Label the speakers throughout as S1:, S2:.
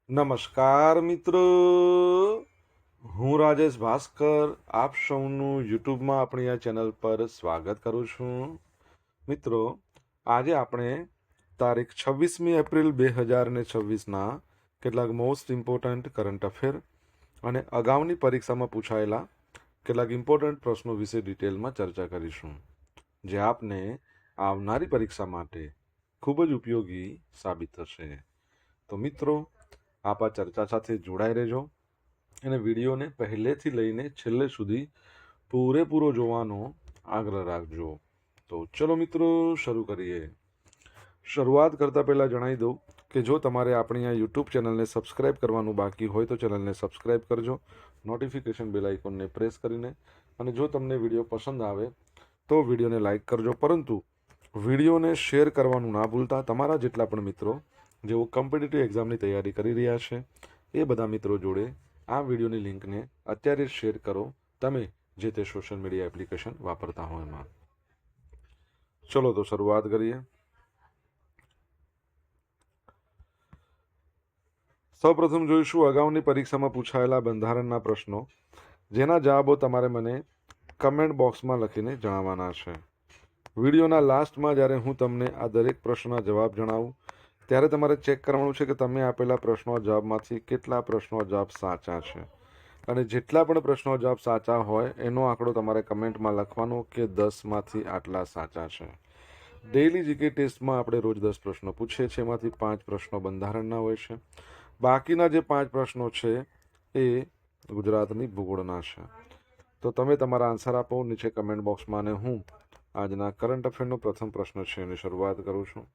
S1: નમસ્કાર મિત્રો, હું રાજેશ ભાસ્કર આપ સૌનું યુટ્યુબમાં આપણી આ ચેનલ પર સ્વાગત કરું છું. મિત્રો, આજે આપણે તારીખ 26 એપ્રિલ 2026ના કેટલાક મોસ્ટ ઇમ્પોર્ટન્ટ કરંટ અફેર અને અગાઉની પરીક્ષામાં પૂછાયેલા કેટલાક ઇમ્પોર્ટન્ટ પ્રશ્નો વિશે ડિટેલમાં ચર્ચા કરીશું, જે આપને આવનારી પરીક્ષા માટે ખૂબ જ ઉપયોગી સાબિત થશે. તો મિત્રો, આપ આ ચર્ચા સાથે જોડાઈ રહેજો અને વિડીયોને પહેલેથી લઈને છેલ્લે સુધી પૂરેપૂરો જોવાનો આગ્રહ રાખજો. તો ચલો મિત્રો, શરૂ કરીએ. શરૂઆત કરતાં પહેલાં જણાવી દઉં કે જો તમારે આપણી આ યુટ્યુબ ચેનલને સબસ્ક્રાઇબ કરવાનું બાકી હોય તો ચેનલને સબસ્ક્રાઇબ કરજો, નોટિફિકેશન બેલ આઇકોનને પ્રેસ કરીને, અને જો તમને વિડીયો પસંદ આવે તો વિડીયોને લાઇક કરજો, પરંતુ વિડીયોને શેર કરવાનું ના ભૂલતા. તમારા જેટલા પણ મિત્રો જેઓ કોમ્પિટિટિવ એક્ઝામની તૈયારી કરી રહ્યા છે એ બધા મિત્રો જોડે આ વિડીયોની લિંકને અત્યારે જ શેર કરો, તમે જે તે સોશિયલ મીડિયા એપ્લિકેશન વાપરતા હોય એમાં. ચલો તો શરૂઆત કરીએ. સૌપ્રથમ જોઈશું અગાઉની પરીક્ષામાં પૂછાયેલા બંધારણના પ્રશ્નો, જેના જવાબો તમારે મને કમેન્ટ બોક્સમાં લખીને જણાવવાના છે. વિડીયોના લાસ્ટમાં જ્યારે હું તમને આ દરેક પ્રશ્નના જવાબ જણાવું ત્યારે તમારે ચેક કરવાનું છે કે તમે આપેલા પ્રશ્નો જવાબમાંથી કેટલા પ્રશ્નો જવાબ સાચા છે, અને જેટલા પણ પ્રશ્નો જવાબ સાચા હોય એનો આંકડો તમારે કમેન્ટમાં લખવાનો કે 10માંથી આટલા સાચા છે. ડેઇલી જીકે ટેસ્ટમાં આપણે રોજ 10 પ્રશ્નો પૂછીએ છીએ, એમાંથી 5 પ્રશ્નો બંધારણના હોય છે. બાકીના જે 5 પ્રશ્નો છે એ ગુજરાતની ભૂગોળના છે. તો તમે તમારા આન્સર આપો નીચે કમેન્ટ બોક્સમાં, અને હું આજના કરંટ અફેરનો પ્રથમ પ્રશ્ન છે એની શરૂઆત કરું છું.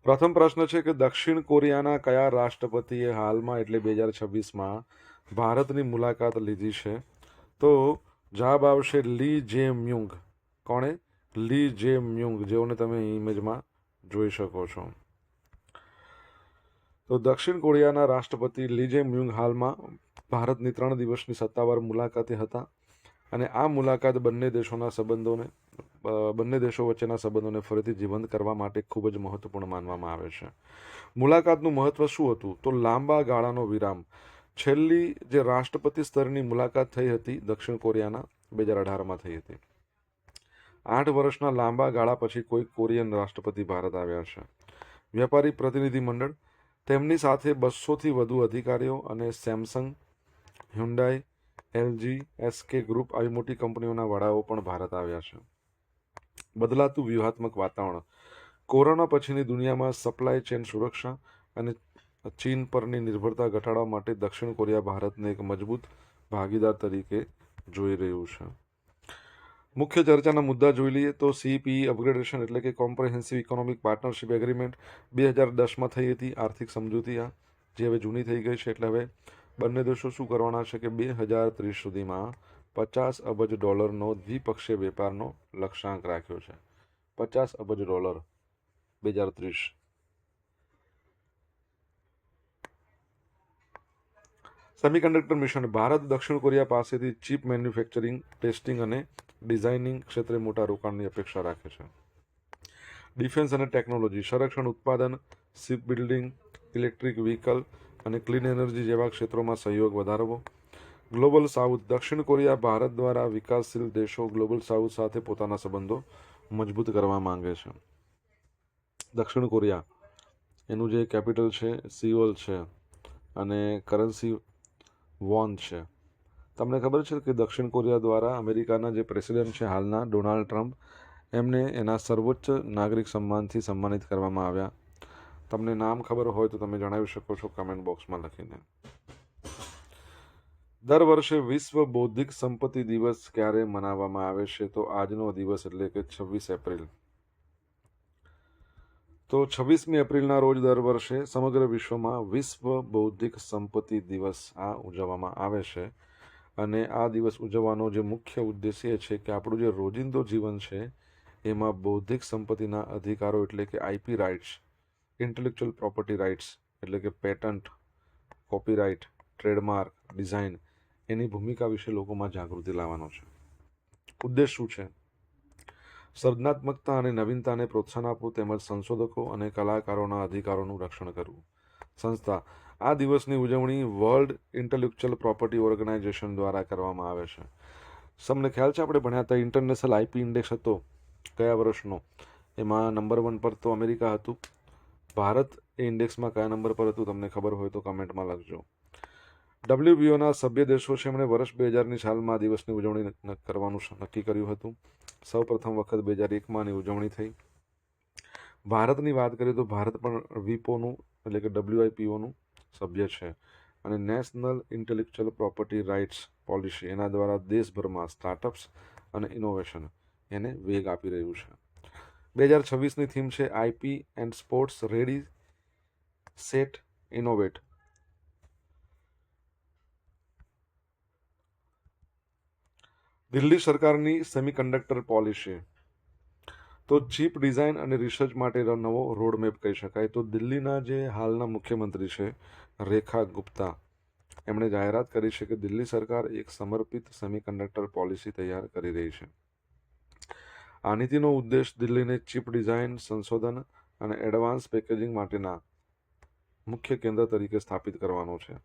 S1: પ્રથમ પ્રશ્ન છે કે દક્ષિણ કોરિયાના કયા રાષ્ટ્રપતિએ હાલમાં એટલે 2026માં ભારતની મુલાકાત લીધી છે? તો જવાબ આવશે લી જે મ્યુંગ. કોણે? લી જે મ્યુંગ, જેઓને તમે ઇમેજમાં જોઈ શકો છો. તો દક્ષિણ કોરિયાના રાષ્ટ્રપતિ લી જે મ્યુંગ હાલમાં ભારતની 3 દિવસની સત્તાવાર મુલાકાતે હતા, અને આ મુલાકાત બંને દેશો વચ્ચેના સંબંધોને ફરીથી જીવંત કરવા માટે ખૂબ જ મહત્વપૂર્ણ માનવામાં આવે છે. મુલાકાતનું મહત્વ શું હતું? તો લાંબા ગાળાનો વિરામ. છેલ્લી જે રાષ્ટ્રપતિ સ્તરની મુલાકાત થઈ હતી દક્ષિણ કોરિયાના 2018માં થઈ હતી. 8 વર્ષના લાંબા ગાળા પછી કોઈ કોરિયન રાષ્ટ્રપતિ ભારત આવ્યા છે. વેપારી પ્રતિનિધિ મંડળ, તેમની સાથે 200થી વધુ અધિકારીઓ અને Samsung, Hyundai, LG, SK group આવી મોટી કંપનીઓના વડાઓ પણ ભારત આવ્યા છે. બદલાતું વ્યૂહાત્મક વાતાવરણ. કોરોના પછીની દુનિયામાં સપ્લાય ચેન સુરક્ષા અને ચીન પરની નિર્ભરતા ઘટાડવા માટે દક્ષિણ કોરિયા ભારતને એક મજબૂત ભાગીદાર તરીકે જોઈ રહ્યું છે. મુખ્ય ચર્ચાના મુદ્દા જોઈ લઈએ તો સીપીઈ અપગ્રેડેશન એટલે કે કોમ્પ્રિહેન્સિવ ઇકોનોમિક પાર્ટનરશિપ એગ્રીમેન્ટ 2010માં થઈ હતી. આર્થિક સમજૂતી આ જે હવે જૂની થઈ ગઈ છે, એટલે હવે બંને દેશો શું કરવાના છે કે 2030 સુધીમાં $50 અબજ દ્વિપક્ષીય વેપારનો લક્ષ્યાંક રાખ્યો છે. $50 અબજ 2030. Semiconductor mission. ભારત દક્ષિણ કોરિયા પાસેથી ચીપ મેન્યુફેક્ચરિંગ, ટેસ્ટિંગ અને ડિઝાઇનિંગ ક્ષેત્રે મોટા રોકાણની અપેક્ષા રાખે છે. ડિફેન્સ અને ટેકનોલોજી. સંરક્ષણ ઉત્પાદન, શિપ બિલ્ડિંગ, ઇલેક્ટ્રિક વ્હીકલ અને ક્લીન એનર્જી જેવા ક્ષેત્રોમાં સહયોગ વધારવો. Global south. દક્ષિણ કોરિયા ભારત દ્વારા વિકાસશીલ દેશો ગ્લોબલ સાઉથ સાથે પોતાના સંબંધો મજબૂત કરવા માંગે છે. દક્ષિણ કોરિયા, એનું જે કેપિટલ છે સિઓલ છે અને કરન્સી વોન છે. તમને ખબર છે કે દક્ષિણ કોરિયા દ્વારા અમેરિકાના જે પ્રેસિડેન્ટ છે હાલના, ડોનાલ્ડ ટ્રમ્પ, એમને એના સર્વોચ્ચ નાગરિક સન્માનથી સન્માનિત કરવામાં આવ્યા. તમને નામ ખબર હોય તો તમે જણાવી શકો છો કમેન્ટ બોક્સમાં લખીને. દર વર્ષે વિશ્વ બૌદ્ધિક સંપત્તિ દિવસ ક્યારે મનાવવામાં આવે છે? તો આજનો દિવસ એટલે કે 26 એપ્રિલ. તો 26મી એપ્રિલના રોજ દર વર્ષે સમગ્ર વિશ્વમાં વિશ્વ બૌદ્ધિક સંપત્તિ દિવસ આ ઉજવવામાં આવે છે. અને આ દિવસ ઉજવવાનો જે મુખ્ય ઉદ્દેશ્ય એ છે કે આપણું જે રોજિંદો જીવન છે એમાં બૌદ્ધિક સંપત્તિના અધિકારો એટલે કે IP rights, intellectual property rights એટલે કે પેટન્ટ, કોપીરાઇટ, ટ્રેડમાર્ક, ડિઝાઇન, એની ભૂમિકા વિશે લોકોમાં જાગૃતિ લાવવાનો છે. ઉદ્દેશ શું છે? સર્જનાત્મકતા અને નવીનતાને પ્રોત્સાહન આપવું, તેમજ સંશોધકો અને કલાકારોના અધિકારોનું રક્ષણ કરવું. સંસ્થા. આ દિવસની ઉજવણી વર્લ્ડ ઇન્ટેલેક્ચ્યુઅલ પ્રોપર્ટી ઓર્ગેનાઇઝેશન દ્વારા કરવામાં આવે છે. તમને ખ્યાલ છે આપણે ભણ્યા હતા ઇન્ટરનેશનલ આઈપી ઇન્ડેક્સ હતો કયા વર્ષનો? એમાં નંબર 1 પર તો અમેરિકા હતું. ભારત એ ઇન્ડેક્સમાં કયા નંબર પર હતું તમને ખબર હોય તો કમેન્ટમાં લખજો. WBOના સભ્ય દેશો છે એમણે વર્ષ 2000ની સાલમાં આ દિવસની ઉજવણી કરવાનું નક્કી કર્યું હતું. સૌ પ્રથમ વખત 2001માં આની ઉજવણી થઈ. ભારતની વાત કરીએ તો ભારત પણ વિપોનું એટલે કે WIPOનું સભ્ય છે અને national intellectual property rights policy એના દ્વારા દેશભરમાં સ્ટાર્ટઅપ્સ અને ઇનોવેશન એને વેગ આપી રહ્યું છે. 2026ની થીમ છે IP and sports ready set innovate. Delhi સરકારની સેમિકન્ડક્ટર પોલિસી. તો ચીપ ડિઝાઇન અને રિસર્ચ માટે નવો રોડમેપ કહી શકાય. તો દિલ્હીના જે હાલના મુખ્યમંત્રી છે રેખા ગુપ્તા, એમણે જાહેરાત કરી છે કે દિલ્હી સરકાર એક સમર્પિત સેમિકન્ડક્ટર પોલિસી તૈયાર કરી રહી છે. આ નીતિનો ઉદ્દેશ દિલ્હીને ચીપ ડિઝાઇન, સંશોધન અને એડવાન્સ પેકેજિંગ માટેના મુખ્ય કેન્દ્ર તરીકે સ્થાપિત કરવાનો છે.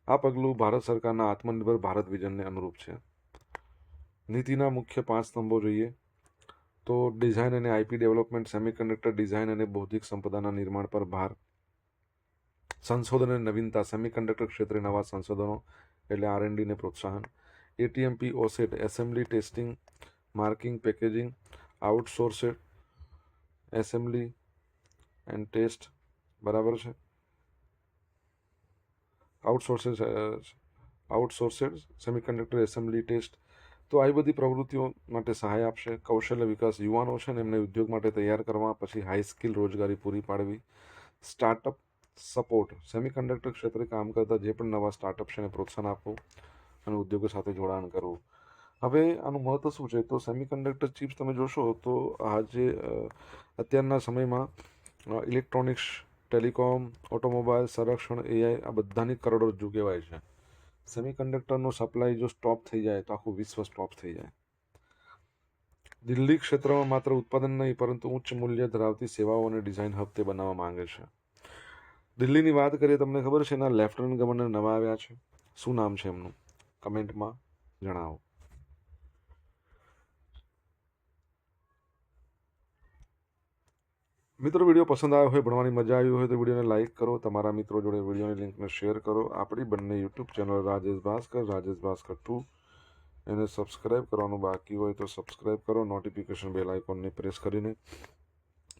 S1: આ પગલું ભારત સરકારના આત્મનિર્ભર ભારત વિઝનને અનુરૂપ છે. નીતિના મુખ્ય 5 સ્તંભો જોઈએ તો ડિઝાઇન અને આઈપી ડેવલપમેન્ટ, સેમિકન્ડક્ટર ડિઝાઇન અને બૌદ્ધિક સંપદાના નિર્માણ પર ભાર, સંશોધન અને નવીનતા, સેમિકન્ડક્ટર ક્ષેત્રે નવા સંશોધનો એટલે R&D ને પ્રોત્સાહન, ATMP OSAT assembly testing, marking, packaging, outsourced assembly and test, બરાબર છે, આઉટસોર્સેડ સેમિકન્ડક્ટર એસેમ્બલી ટેસ્ટ. તો આવી બધી પ્રવૃત્તિઓ માટે સહાય આપશે. કૌશલ્ય વિકાસ, યુવાનો છે ને એમને ઉદ્યોગ માટે તૈયાર કરવા, પછી હાઈ સ્કિલ રોજગારી પૂરી પાડવી. સ્ટાર્ટઅપ સપોર્ટ, સેમિકન્ડક્ટર ક્ષેત્રે કામ કરતા જે પણ નવા સ્ટાર્ટઅપ છે એને પ્રોત્સાહન આપવું અને ઉદ્યોગો સાથે જોડાણ કરવું. હવે આનું મહત્વ શું છે? તો સેમિકન્ડક્ટર ચિપ્સ તમે જોશો તો આજે અત્યારના સમયમાં ઇલેક્ટ્રોનિક્સ, ટેલિકોમ, ઓટોમોબાઈલ, સંરક્ષણ, AI આ બધાની કરોડરજ્જુ કહેવાય છે. સેમિકન્ડક્ટરનો સપ્લાય જો સ્ટોપ થઈ જાય તો આખું વિશ્વ સ્ટોપ થઈ જાય. દિલ્હી ક્ષેત્રમાં માત્ર ઉત્પાદન નહીં પરંતુ ઉચ્ચ મૂલ્ય ધરાવતી સેવાઓ અને ડિઝાઇન હબ તે બનાવવા માંગે છે. દિલ્હીની વાત કરીએ, તમને ખબર છે એના લેફ્ટનન્ટ ગવર્નર નવા આવ્યા છે. શું નામ છે એમનું? કમેન્ટમાં જણાવો. મિત્રો, વિડીયો પસંદ આવ્યો હોય, ભણવાની મજા આવી હોય તો વિડીયોને લાઇક કરો, તમારા મિત્રો જોડે વિડીયોની લિંકને શેર કરો. આપણી બંને યુટ્યુબ ચેનલ રાજેશ ભાસ્કર 2 એને સબસ્ક્રાઇબ કરવાનું બાકી હોય તો સબસ્ક્રાઇબ કરો, નોટિફિકેશન બેલ આઇકોનને પ્રેસ કરીને.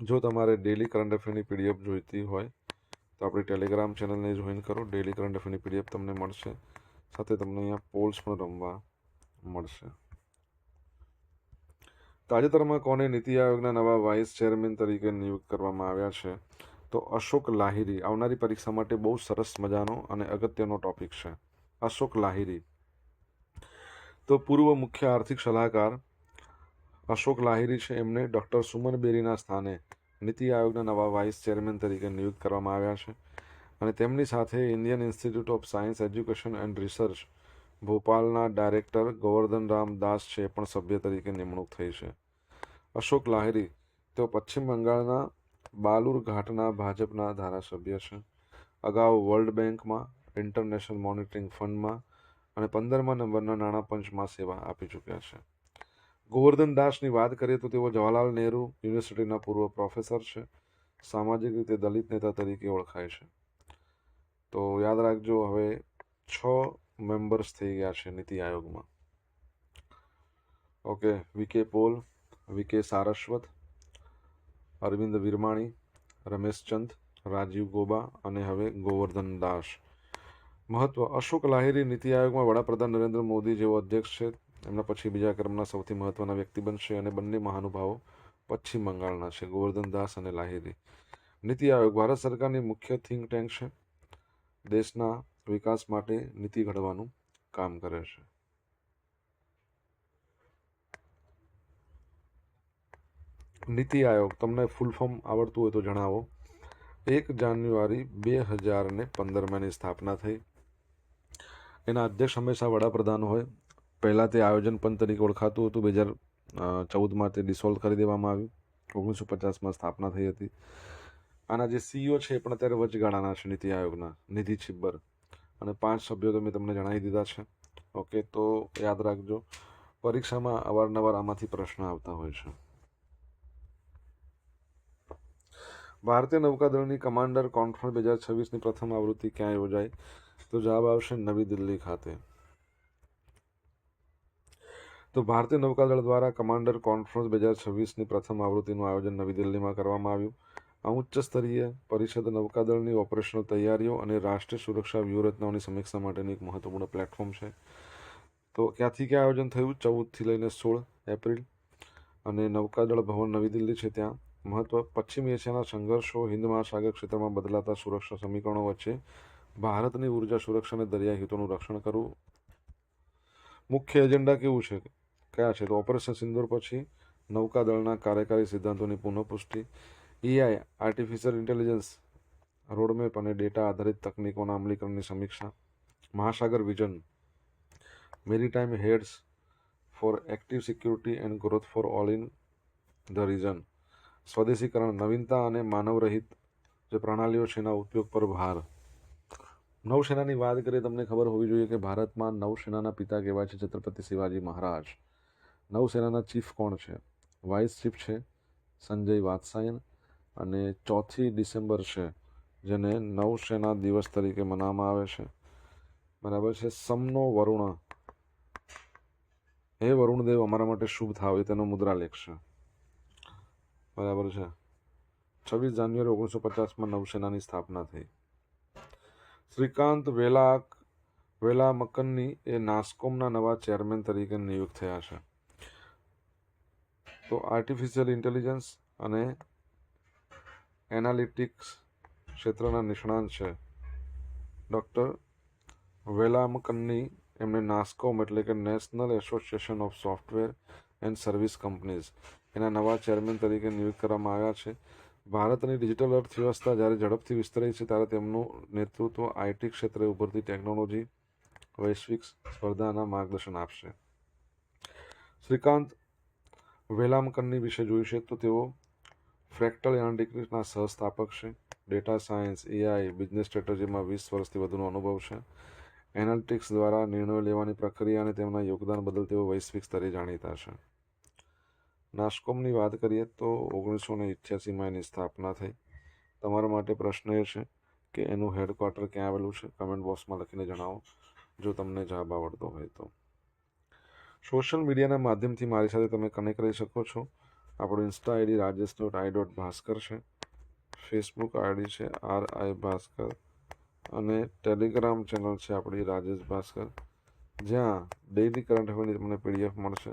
S1: જો તમારે ડેલી કરંટ અફેરની PDF જોઈતી હોય તો આપણી ટેલિગ્રામ ચેનલને જોઈન કરો. ડેલી કરંટ અફેરની PDF તમને મળશે, સાથે તમને અહીંયા પોલ્સ પણ રમવા મળશે. તાજેતરમાં કોને નીતિ આયોગના નવા વાઇસ ચેરમેન તરીકે નિયુક્ત કરવામાં આવ્યા છે? તો અશોક લાહિરી. આવનારી પરીક્ષા માટે બહુ સરસ મજાનો અને અગત્યનો ટોપિક છે. અશોક લાહિરી તો પૂર્વ મુખ્ય આર્થિક સલાહકાર અશોક લાહિરી છે, એમને ડૉક્ટર સુમન બેરીના સ્થાને નીતિ આયોગના નવા વાઇસ ચેરમેન તરીકે નિયુક્ત કરવામાં આવ્યા છે અને તેમની સાથે Indian institute of science education and research ભોપાલના ડાયરેક્ટર ગોવર્ધન રામ દાસ છે, પણ સભ્ય તરીકે નિમણૂક થઈ છે. અશોક લાહિરી તેઓ પશ્ચિમ બંગાળના બાલુરઘાટના ભાજપના ધારાસભ્ય છે. અગાઉ વર્લ્ડ બેંકમાં, ઇન્ટરનેશનલ મોનિટરિંગ ફંડમાં અને 15મા નંબરના નાણાં પંચમાં સેવા આપી ચૂક્યા છે. ગોવર્ધન દાસની વાત કરીએ તો તેઓ જવાહરલાલ નહેરુ યુનિવર્સિટીના પૂર્વ પ્રોફેસર છે. સામાજિક રીતે દલિત નેતા તરીકે ઓળખાય છે. તો યાદ રાખજો, હવે 6 મેમ્બર્સ થઈ ગયા છે નીતિ આયોગમાં. Okay, VK Paul, VK Saraswat, Arvind Virmani, Rameshchand, Rajiv Goba અને હવે ગોવર્ધન દાસ. મહત્વ: અશોક લાહિરી નીતિ આયોગમાં વડાપ્રધાન નરેન્દ્ર મોદી જેવો અધ્યક્ષ છે. એમના પછી બીજા ક્રમના સૌથી મહત્વના વ્યક્તિ બનશે અને બંને મહાનુભાવો પશ્ચિમ બંગાળના છે, ગોવર્ધન દાસ અને લાહિરી. નીતિ આયોગ ભારત સરકારની મુખ્ય થિંક ટેન્ક છે. દેશના વિકાસ માટે નીતિ ઘડવાનું કામ કરે છે. નીતિ આયોગ તમને ફૂલ ફોર્મ આવડતું હોય તો જણાવો. 1 જાન્યુઆરી 2015 સ્થાપના થઈ. એના અધ્યક્ષ હંમેશા વડાપ્રધાન હોય. પહેલાં તે આયોજન પંચ તરીકે ઓળખાતું હતું. 2014માં તે ડિસોલ્વ કરી દેવામાં આવ્યું. 1950માં સ્થાપના થઈ હતી. આના જે સીઈઓ છે એ પણ અત્યારે વચગાળાના છે નીતિ આયોગના, નિધિ છિબ્બર, અને 5 સભ્યો તો મેં તમને જણાવી દીધા છે. ઓકે, તો યાદ રાખજો, પરીક્ષામાં અવારનવાર આમાંથી પ્રશ્ન આવતા હોય છે. ભારતીય નૌકાદળની કમાન્ડર કોન્ફરન્સ 2026ની પ્રથમ આવૃત્તિ ક્યાં યોજાઈ? તો જવાબ આવશે નવી દિલ્હી ખાતે. તો ભારતીય નૌકાદળ દ્વારા કમાન્ડર કોન્ફરન્સ 2026ની પ્રથમ આવૃત્તિનું આયોજન નવી દિલ્હીમાં કરવામાં આવ્યું. આ ઉચ્ચ સ્તરીય પરિષદ નૌકાદળની ઓપરેશનલ તૈયારીઓ અને રાષ્ટ્રીય સુરક્ષા વ્યૂહરચનાઓની સમીક્ષા માટેનું એક મહત્વપૂર્ણ પ્લેટફોર્મ છે. તો ક્યાંથી ક્યાં આયોજન થયું? 14થી લઈને 16 એપ્રિલ, અને નૌકાદળ ભવન નવી દિલ્હી છે ત્યાં. મહત્વ: પશ્ચિમ એશિયાના સંઘર્ષો, હિન્દ મહાસાગર ક્ષેત્રમાં બદલાતા સુરક્ષા સમીકરણો વચ્ચે ભારતની ઉર્જા સુરક્ષા અને દરિયાઈ હિતોનું રક્ષણ કરવું. મુખ્ય એજન્ડા કેવું છે, કયા છે? તો ઓપરેશન સિંદૂર પછી નૌકાદળના કાર્યકારી સિદ્ધાંતોની પુનઃપુષ્ટિ, એઆઈ આર્ટિફિશિયલ ઇન્ટેલિજન્સ રોડમેપ અને ડેટા આધારિત તકનીકોના અમલીકરણની સમીક્ષા, Mahasagar vision, maritime heads for active security and growth for all in the region, સ્વદેશીકરણ, નવીનતા અને માનવરહિત જે પ્રણાલીઓ છે એના ઉપયોગ પર ભાર. નૌસેનાની વાત કરીએ, તમને ખબર હોવી જોઈએ કે ભારતમાં નૌસેનાના પિતા કહેવાય છે છત્રપતિ શિવાજી મહારાજ. નૌસેનાના ચીફ કોણ છે? વાઇસ ચીફ છે સંજય વાત્સાયન, અને 4 ડિસેમ્બર છે જેને નૌસેના દિવસ તરીકે મનાવવામાં આવે છે. બરાબર છે. સમનો વરુણ, હે વરુણદેવ અમારા માટે શુભ થાવ, એ તેનો મુદ્રાલેખ છે. બરાબર છે. 26 જાન્યુઆરી 1950માં નૌસેનાની સ્થાપના થઈ. શ્રીકાંત વેલામકન્ની એ નાસ્કોમના નવા ચેરમેન તરીકે નિયુક્ત થયા છે. તો આર્ટિફિશિયલ ઇન્ટેલિજન્સ અને એનાલિટિક્સ ક્ષેત્રના નિષ્ણાંત છે ડૉક્ટર વેલામકન્ની. એમને નાસ્કોમ એટલે કે national association of software and service companies એના નવા ચેરમેન તરીકે નિયુક્ત કરવામાં આવ્યા છે. ભારતની ડિજિટલ અર્થવ્યવસ્થા જ્યારે ઝડપથી વિસ્તરી છે ત્યારે તેમનું નેતૃત્વ આઈટી ક્ષેત્રે ઉભરતી ટેકનોલોજી વૈશ્વિક સ્પર્ધાના માર્ગદર્શન આપશે. શ્રીકાંત વેલામકન્ની વિશે જોઈશે તો તેઓ ફ્રેક્ટલ એનાલિટિક્સના સહસ્થાપક છે. ડેટા સાયન્સ, એઆઈ, બિઝનેસ સ્ટ્રેટેજીમાં 20 વર્ષથી વધુનો અનુભવ છે. એનાલિટિક્સ દ્વારા નિર્ણયો લેવાની પ્રક્રિયા અને તેમના યોગદાન બદલ તેઓ વૈશ્વિક સ્તરે જાણીતા છે. નાસ્કોમની વાત કરીએ તો 1988માં એની સ્થાપના થઈ. તમારા માટે પ્રશ્ન એ છે કે એનું હેડક્વાર્ટર ક્યાં આવેલું છે? કમેન્ટ બોક્સમાં લખીને જણાવો જો તમને જવાબ આવડતો હોય તો. સોશિયલ મીડિયાના માધ્યમથી મારી સાથે તમે કનેક્ટ કરી શકો છો. આપણું ઇન્સ્ટા આઈડી rajesh.i.bhaskar છે, ફેસબુક આઈડી છે RI ભાસ્કર, અને ટેલિગ્રામ ચેનલ છે આપણી રાજેશ ભાસ્કર, જ્યાં ડેઇલી કરંટ અફેરની તમને PDF મળશે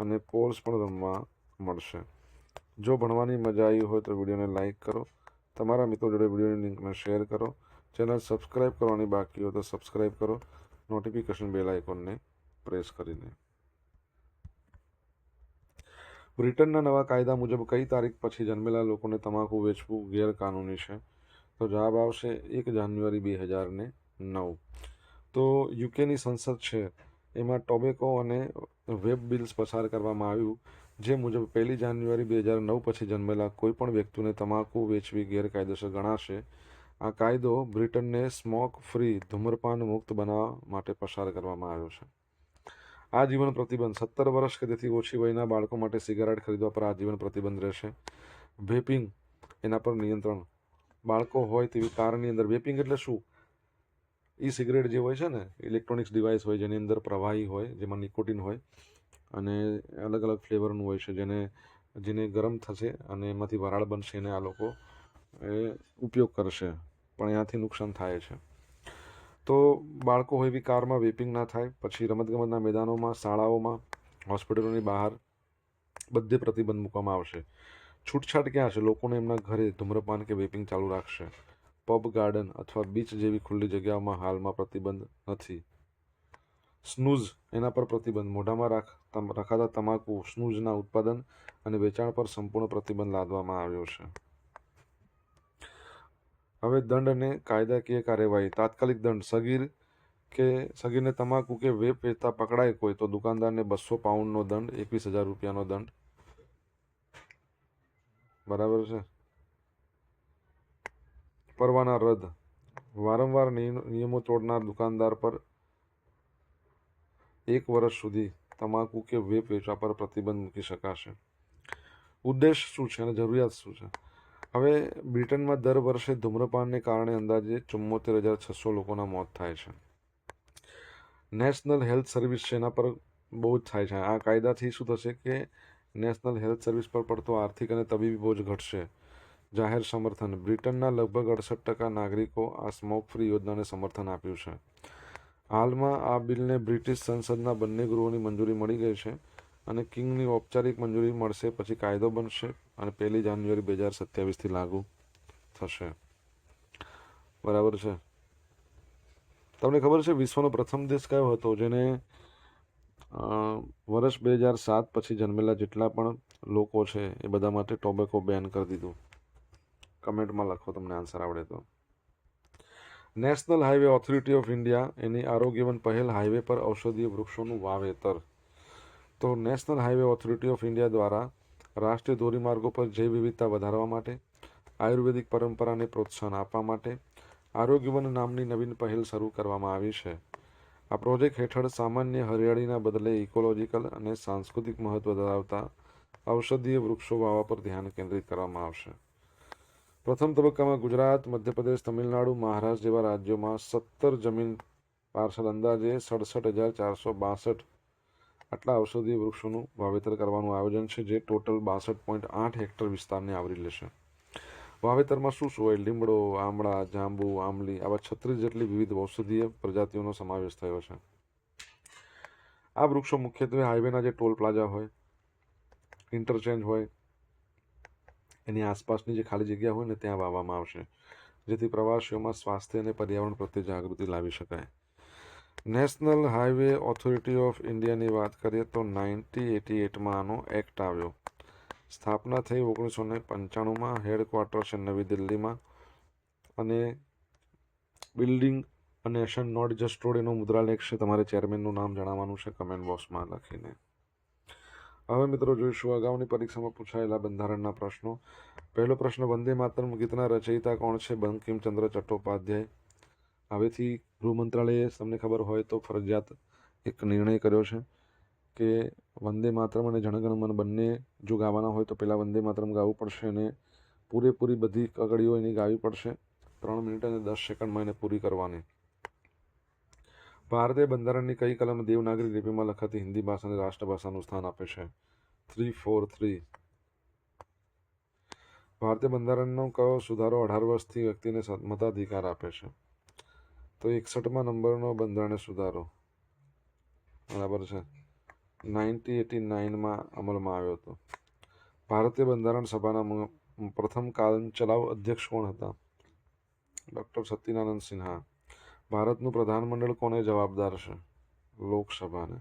S1: અને પોલ્સ પણ રમવા મળશે. જો ભણવાની મજા આવી હોય તો વિડીયોને લાઇક કરો, તમારા મિત્રો જોડે વિડીયોની લિંકને શેર કરો, ચેનલ સબસ્ક્રાઈબ કરવાની બાકી હોય તો સબસ્ક્રાઈબ કરો, નોટિફિકેશન બેલ આઇકોનને પ્રેસ કરીને. બ્રિટનના નવા કાયદા મુજબ કઈ તારીખ પછી જન્મેલા લોકોને તમાકુ વેચવું ગેરકાનૂની છે? તો જવાબ આવશે 1 જાન્યુઆરી 2009. તો યુકેની સંસદ છે એમાં ટોબેકો અને વેબ બિલ્સ પસાર કરવામાં આવ્યું, જે મુજબ 1 જાન્યુઆરી 2009 પછી જન્મેલા કોઈ પણ વ્યક્તિને તમાકુ વેચવી ગેરકાયદેસર ગણાશે. આ કાયદો બ્રિટનને સ્મોક ફ્રી, ધૂમ્રપાન મુક્ત બનાવવા માટે પસાર કરવામાં આવ્યો છે. આજીવન પ્રતિબંધ: 17 વર્ષ કે તેથી ઓછી વયના બાળકો માટે સિગારેટ ખરીદવા પર આજીવન પ્રતિબંધ રહેશે. વેપિંગ, એના પર નિયંત્રણ. બાળકો હોય તેવી કારની અંદર, વેપિંગ એટલે શું? ઈ સિગરેટ જે હોય છે ને, ઇલેક્ટ્રોનિક્સ ડિવાઇસ હોય જેની અંદર પ્રવાહી હોય, જેમાં નિકોટિન હોય અને અલગ અલગ ફ્લેવરનું હોય છે, જેને ગરમ થશે અને એમાંથી વરાળ બનશે અને આ લોકો ઉપયોગ કરશે, પણ એનાથી નુકસાન થાય છે. તો બાળકો હોય એવી કારમાં વેપિંગ ના થાય. પછી રમતગમતના મેદાનોમાં, શાળાઓમાં, હોસ્પિટલોની બહાર બધે પ્રતિબંધ મૂકવામાં આવશે. છૂટછાટ ક્યાં છે? લોકોને એમના ઘરે ધૂમ્રપાન કે વેપિંગ ચાલુ રાખશે. પબ, ગાર્ડન અથવા બીચ જેવી ખુલ્લી જગ્યાઓમાં હાલમાં પ્રતિબંધ નથી. સ્નૂઝ, એના પર પ્રતિબંધ. મોઢામાં રખાતા તમાકુ સ્નૂઝના ઉત્પાદન અને વેચાણ પર સંપૂર્ણ પ્રતિબંધ લાદવામાં આવ્યો છે. હવે દંડ અને કાયદાકીય કાર્યવાહી. તાત્કાલિક દંડ: સગીરને તમાકુ કે વેપ વેચતા પકડાય કોઈ તો દુકાનદારને 200 પાઉન્ડનો દંડ, 21,000 રૂપિયાનો દંડ. બરાબર છે. પરવાના રદ, વારંવાર નિયમો તોડનાર દુકાનદાર પર 1 વર્ષ સુધી તમાકુ કે વેપ વેચવા પર પ્રતિબંધ મૂકી શકાશે. ઉદ્દેશ શું છે અને જરૂરિયાત શું છે? હવે બ્રિટનમાં દર વર્ષે ધૂમ્રપાનને કારણે અંદાજે 74,600 લોકોના મોત થાય છે. નેશનલ હેલ્થ સર્વિસ છે, એના પર બહુ જ થાય છે. આ કાયદાથી શું થશે કે નેશનલ હેલ્થ સર્વિસ પર પડતો આર્થિક અને તબીબી બોજ ઘટશે. જાહેર સમર્થન. બ્રિટનના લગભગ 68% નાગરિકો આ સ્મોક ફ્રી યોજનાને સમર્થન આપ્યું છે. હાલમાં આ બિલને બ્રિટિશ સંસદના બંને ગૃહોની મંજૂરી મળી ગઈ છે અને કિંગની ઔપચારિક મંજૂરી મળશે પછી કાયદો બનશે અને 1 જાન્યુઆરી 2027થી લાગુ થશે. બરાબર છે. તમને ખબર છે વિશ્વનો પ્રથમ દેશ કયો હતો જેને વર્ષ 2007 પછી જન્મેલા જેટલા પણ લોકો છે એ બધા માટે ટોબેકો બેન કરી દીધું? કમેન્ટમાં લખો તમને આન્સર આવડે તો. National highway authority of India એની આરોગ્યવન પહેલ હાઈવે પર ઔષધીય વૃક્ષોનું વાવેતર. તો national highway authority of India દ્વારા રાષ્ટ્રીય ધોરીમાર્ગો પર જૈવ વિવિધતા વધારવા માટે, આયુર્વેદિક પરંપરાને પ્રોત્સાહન આપવા માટે આરોગ્યવન નામની નવીન પહેલ શરૂ કરવામાં આવી છે. આ પ્રોજેક્ટ હેઠળ સામાન્ય હરિયાળીના બદલે ઇકોલોજીકલ અને સાંસ્કૃતિક મહત્વ ધરાવતા ઔષધીય વૃક્ષો વાવવા પર ધ્યાન કેન્દ્રિત કરવામાં આવશે. પ્રથમ તબક્કામાં ગુજરાત, મધ્યપ્રદેશ, તમિલનાડુ, મહારાષ્ટ્ર જેવા રાજ્યોમાં 17 જમીન પાર્સલ અંદાજે 67,462 આટલા ઔષધીય વૃક્ષોનું વાવેતર કરવાનું આયોજન છે, જે ટોટલ 62.8 હેક્ટર વિસ્તારને આવરી લેશે. વાવેતરમાં શું શું હોય? લીમડો, આમળા, જાંબુ, આમલી આવા 36 જેટલી વિવિધ ઔષધીય પ્રજાતિઓનો સમાવેશ થયો છે. આ વૃક્ષો મુખ્યત્વે હાઈવેના જે ટોલ પ્લાઝા હોય, ઇન્ટરચેન્જ હોય, એની આસપાસની જે ખાલી જગ્યા હોય ને ત્યાં વાવવામાં આવશે, જેથી પ્રવાસીઓમાં સ્વાસ્થ્ય અને પર્યાવરણ પ્રત્યે જાગૃતિ લાવી શકાય. નેશનલ હાઈવે ઓથોરિટી ઓફ ઇન્ડિયાની વાત કરીએ તો 1988માં આનો એક્ટ આવ્યો. સ્થાપના થઈ 1995માં. હેડક્વાર્ટર છે નવી દિલ્હીમાં અને બિલ્ડિંગ અને નેશન નોટ જસ્ટ રોડ એનો મુદ્રાલેખ છે. તમારે ચેરમેનનું નામ જણાવવાનું છે કમેન્ટ બોક્સમાં લખીને. હવે મિત્રો જોઈશું અગાઉની પરીક્ષામાં પૂછાયેલા બંધારણના પ્રશ્નો. પહેલો પ્રશ્ન, વંદે માતરમ ગીતના રચયિતા કોણ છે? બંકિમચંદ્ર ચટ્ટોપાધ્યાય. હવેથી ગૃહ મંત્રાલયે તમને ખબર હોય તો ફરજિયાત એક નિર્ણય કર્યો છે કે વંદે માતરમ અને જનગણ મન બંને જો ગાવાના હોય તો પહેલાં વંદે માતરમ ગાવું પડશે અને પૂરેપૂરી બધી કગડીઓ એની ગાવી પડશે. 3 મિનિટ અને 10 સેકન્ડમાં એને પૂરી કરવાની. ભારતીય બંધારણની કઈ કલમ દેવનાગરી લિપિમાં લખાતી હિન્દી ભાષાને રાષ્ટ્રભાષાનું સ્થાન આપે છે? 343. ભારતીય બંધારણનો કયો સુધારો 18 વર્ષથી વ્યક્તિને મતાધિકાર આપે છે? તો 61મા નંબરનો બંધારણ સુધારો. બરાબર છે. 1989માં અમલમાં આવ્યો હતો. ભારતીય બંધારણ સભાના પ્રથમ કાલચલાઉ અધ્યક્ષ કોણ હતા? ડૉક્ટર સત્યનારાયણ સિન્હા. ભારતનું પ્રધાનમંડળ કોને જવાબદાર છે? લોકસભાને.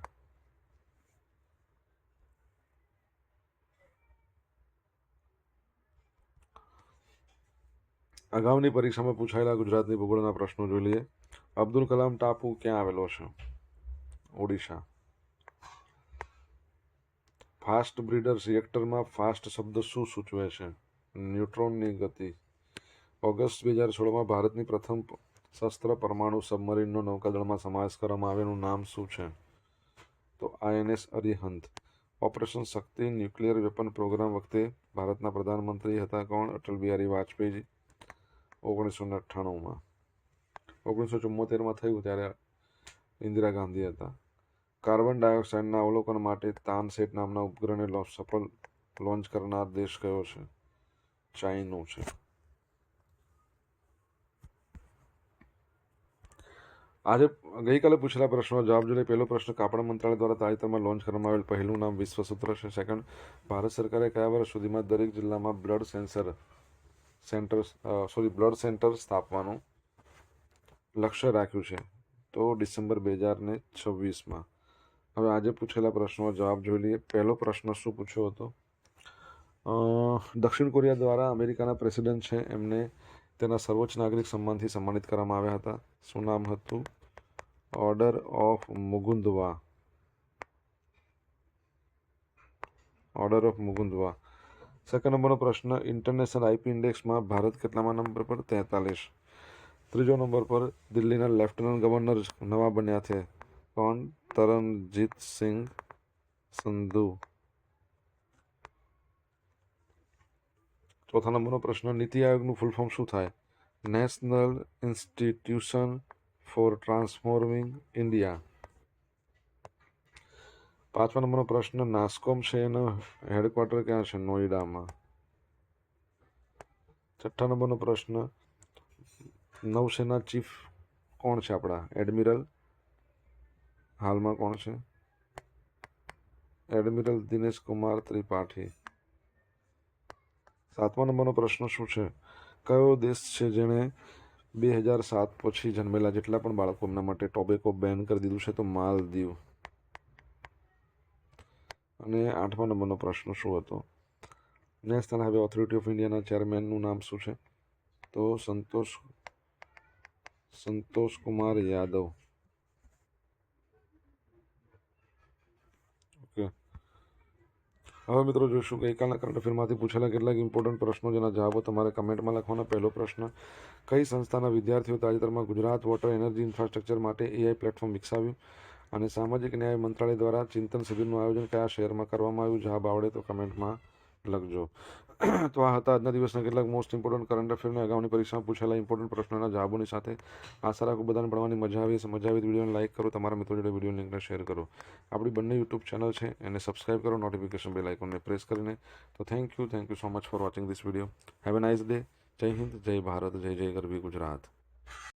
S1: અગાઉની પરીક્ષામાં પૂછાયેલા ગુજરાતની ભૂગોળના પ્રશ્નો જોઈ લઈએ. અબ્દુલ કલામ ટાપુ ક્યાં આવેલો છે? ઓડિશા. ફાસ્ટ બ્રીડર રિએક્ટરમાં ફાસ્ટ શબ્દ શું સૂચવે છે? ન્યુટ્રોનની ગતિ. ઓગસ્ટ 2016માં ભારતની પ્રથમ શસ્ત્ર પરમાણુ સબમરીનનો નૌકાદળમાં સમાવેશ કરવામાં આવેલું નામ શું છે? તો INS અરિહંત. ઓપરેશન શક્તિ ન્યુક્લિયર વેપન પ્રોગ્રામ વખતે ભારતના પ્રધાનમંત્રી હતા કોણ? અટલ બિહારી વાજપેયી. 1998માં. 1974માં થયું ત્યારે ઇન્દિરા ગાંધી હતા. કાર્બન ડાયોક્સાઇડના અવલોકન માટે તાનસેટ નામના ઉપગ્રહને સફળ લોન્ચ કરનાર દેશ કયો છે? ચાઇનો છે. આજે ગઈકાલે પૂછેલા પ્રશ્નનો જવાબ જોઈએ. પહેલો પ્રશ્ન, કાપડ મંત્રાલય દ્વારા તાજેતરમાં લોન્ચ કરવામાં આવેલ પહેલું નામ વિશ્વસૂત્ર છે. સેકન્ડ, ભારત સરકારે કયા વર્ષ સુધીમાં દરેક જિલ્લામાં બ્લડ સેન્ટર સ્થાપવાનું લક્ષ્ય રાખ્યું છે? તો ડિસેમ્બર 2026માં. હવે આજે પૂછેલા પ્રશ્નનો જવાબ જોઈ લઈએ. પહેલો પ્રશ્ન શું પૂછ્યો હતો? દક્ષિણ કોરિયા દ્વારા અમેરિકાના પ્રેસિડેન્ટ છે એમને તેના સર્વોચ્ચ નાગરિક સન્માનથી સન્માનિત કરવામાં આવ્યા હતા. શું નામ હતું? ઓર્ડર ઓફ મુકુંદવા. ઓર્ડર ઓફ મુકુંદવા. સેકન્ડ નંબરનો પ્રશ્ન, ઇન્ટરનેશનલ આઈપી ઇન્ડેક્સમાં ભારત કેટલામાં નંબર પર? 43. ત્રીજો નંબર પર દિલ્હીના લેફ્ટનન્ટ ગવર્નર નવા બન્યા છે. કોણ? તરણજીત સિંહ સંધુ. ચોથા નંબરનો પ્રશ્ન, નીતિ આયોગનું ફૂલ ફોર્મ શું થાય? National institution for transforming India. પાંચમા નંબરનો પ્રશ્ન, નાસ્કોમ છે એનો હેડક્વાર્ટર ક્યાં છે? નોઈડામાં. છઠ્ઠા નંબરનો પ્રશ્ન, નૌસેના ચીફ કોણ છે આપણા? એડમિરલ. હાલમાં કોણ છે? એડમિરલ દિનેશ કુમાર ત્રિપાઠી. સાતમા નંબરનો પ્રશ્ન શું છે? કયો દેશ છે જેણે 2007 પછી જન્મેલા જેટલા પણ બાળકો એમના માટે ટોબેકો બેન કરી દીધું છે? તો માલદીવ. અને આઠમા નંબરનો પ્રશ્ન શું હતો? નેશનલ હાઈવે ઓથોરિટી ઓફ ઇન્ડિયાના ચેરમેનનું નામ શું છે? તો સંતોષ કુમાર યાદવ. ઓકે, હવે મિત્રો જોઈશું ગઈકાલના કરંટ અફેરમાંથી પૂછેલા કેટલાક ઇમ્પોર્ટન્ટ પ્રશ્નો જેના જવાબો તમારે કમેન્ટમાં લખવાના. પહેલો પ્રશ્ન, કઈ સંસ્થાના વિદ્યાર્થીઓ તાજેતરમાં ગુજરાત વોટર એનર્જી ઇન્ફ્રાસ્ટ્રક્ચર માટે AI પ્લેટફોર્મ વિકસાવ્યું? અને સામાજિક ન્યાય મંત્રાલય દ્વારા ચિંતન શિબિરનું આયોજન કયા શહેરમાં કરવામાં આવ્યું? જવાબ આવડે તો કમેન્ટમાં લખજો. તો આ હતા આજના દિવસના કેટલાક મોસ્ટ ઇમ્પોર્ટન્ટ કરંટ અફેરના અગાઉની પરીક્ષામાં પૂછેલા ઇમ્પોર્ટન્ટ પ્રશ્નોના જવાબોની સાથે. આશા રાખું બધાને ભણવાની મજા આવી. વિડીયોને લાઇક કરો, તમારા મિત્રો જોડે વિડીયો લિંકને શેર કરો. આપણી બંને યુટ્યુબ ચેનલ છે એને સબસ્ક્રાઇબ કરો, નોટિફિકેશન બેલ આઇકોનને પ્રેસ કરીને. તો thank you so much for watching this video. Have a nice day. જય હિન્દ, જય ભારત, જય જય ગરવી ગુજરાત.